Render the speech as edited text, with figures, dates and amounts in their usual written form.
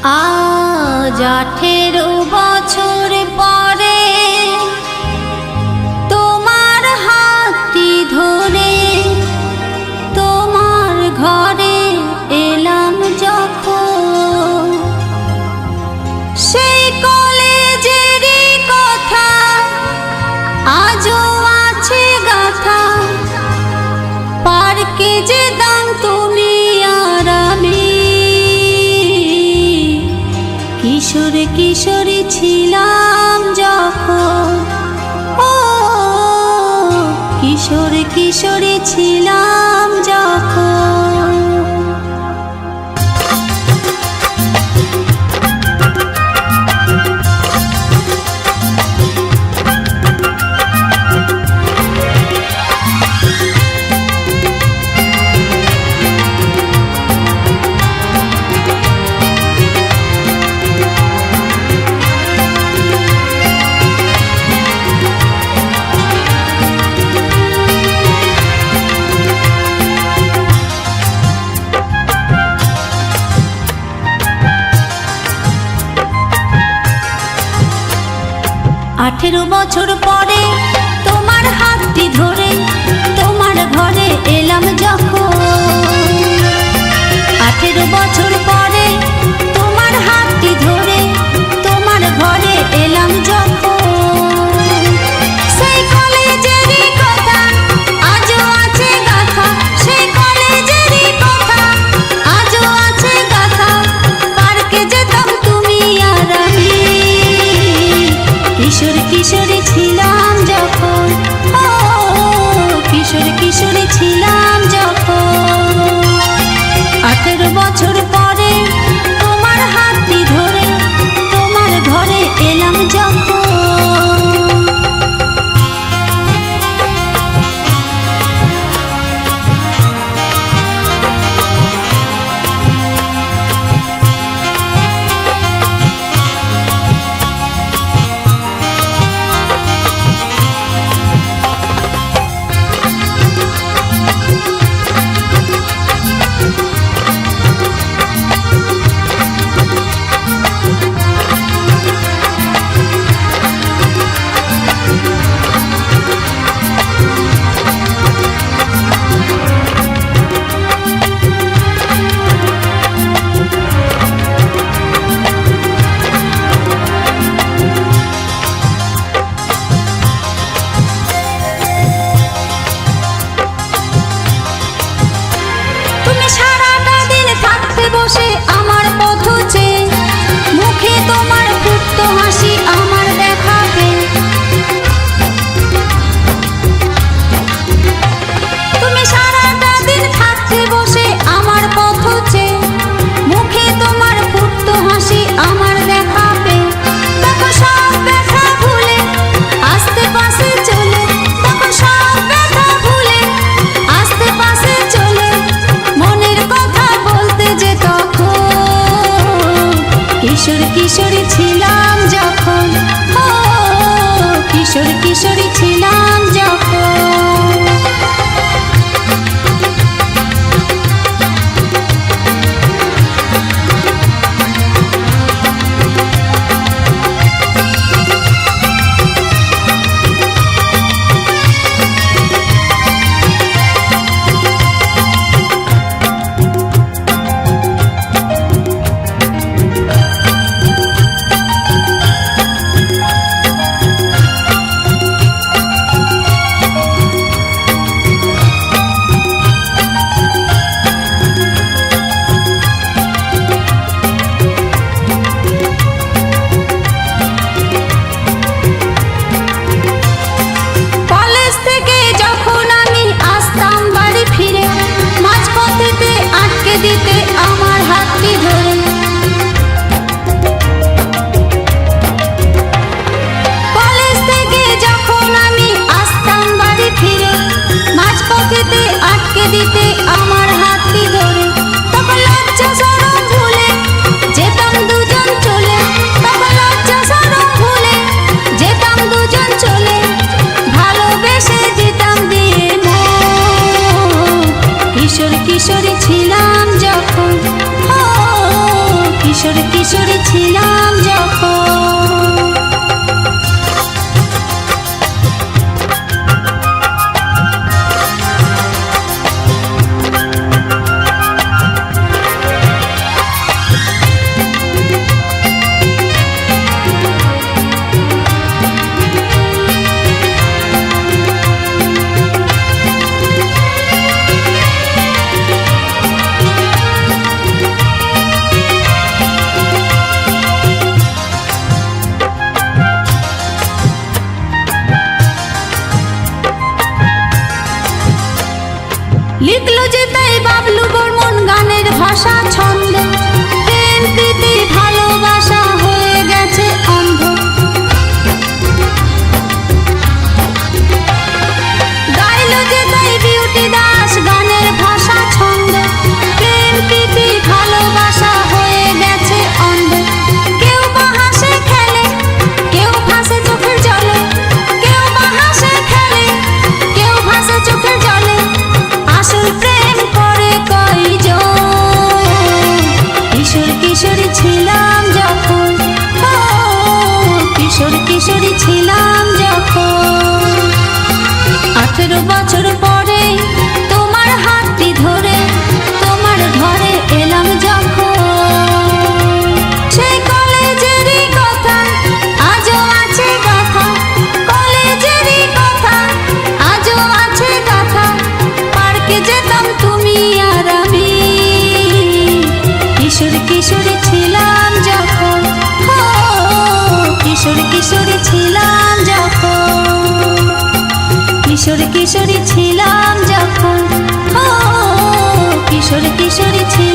আজ 18 বছর পরে তোমার হাতটি ধরে তোমার ঘরে এলাম যখন, সেই কলেজেরই কথা আজও আছে গাথা। পার্কে যেতাম তুমি আর আমি, কিশোর কিশোরী ছিলাম যখন, ও কিশোর কিশোরী ছিলাম যখন। আঠেরো বছর পরে তোমার হাতটি ধরে তোমার ঘরে এলাম যখন, 18 বছর পরে তোমার হাতটি ধরে তোমার ঘরে এলাম যখন, সেই কলেজেরই কথা আজও আছে গাথা। সেই কলেজেরই কথা আজও আছে গাথা। পার্কে যেতাম তুমি আর আমি, কিশোর কিশোরী ছিলাম যখন। কিশোর কিশোরী ছিলাম যখন। লিখলো যে তাই বাবলু বর্মন গানের ভাষা ছন্দ, প্রেম প্রীতি ভালোবাসা হয়ে গেছে অন্ধ। গাইলো যে তাই বিউটি দাস গানের ভাষা ছন্দ, প্রেম প্রীতি ভালোবাসা হয়ে গেছে অন্ধ। কেউ বা হাসে খেলে, কেউ ভাসে চোখের জলে, কেউ বা হাসে খেলে, কেউ ভাসে চোখের জলে। আসল প্রেম করে কয়জন? কিশোর কিশোরী ছিলাম যখন, ও কিশোর কিশোরী ছিলাম যখন। 18 বছর পরে তোমার হাতটি ধরে তোমার ঘরে এলাম যখন। সেই কলেজেরই কথা আজও আছে কথা, কলেজেরই কথা আজও আছে কথা। পার্কে যেতাম তুমি আর আমি, কিশোর কিশোরী ছিলাম যখন, ও কিশোর কিশোরী ছিলাম যখন। কিশোর কিশোরী ছিলাম যখন, ও কিশোর কিশোরী ছিলাম।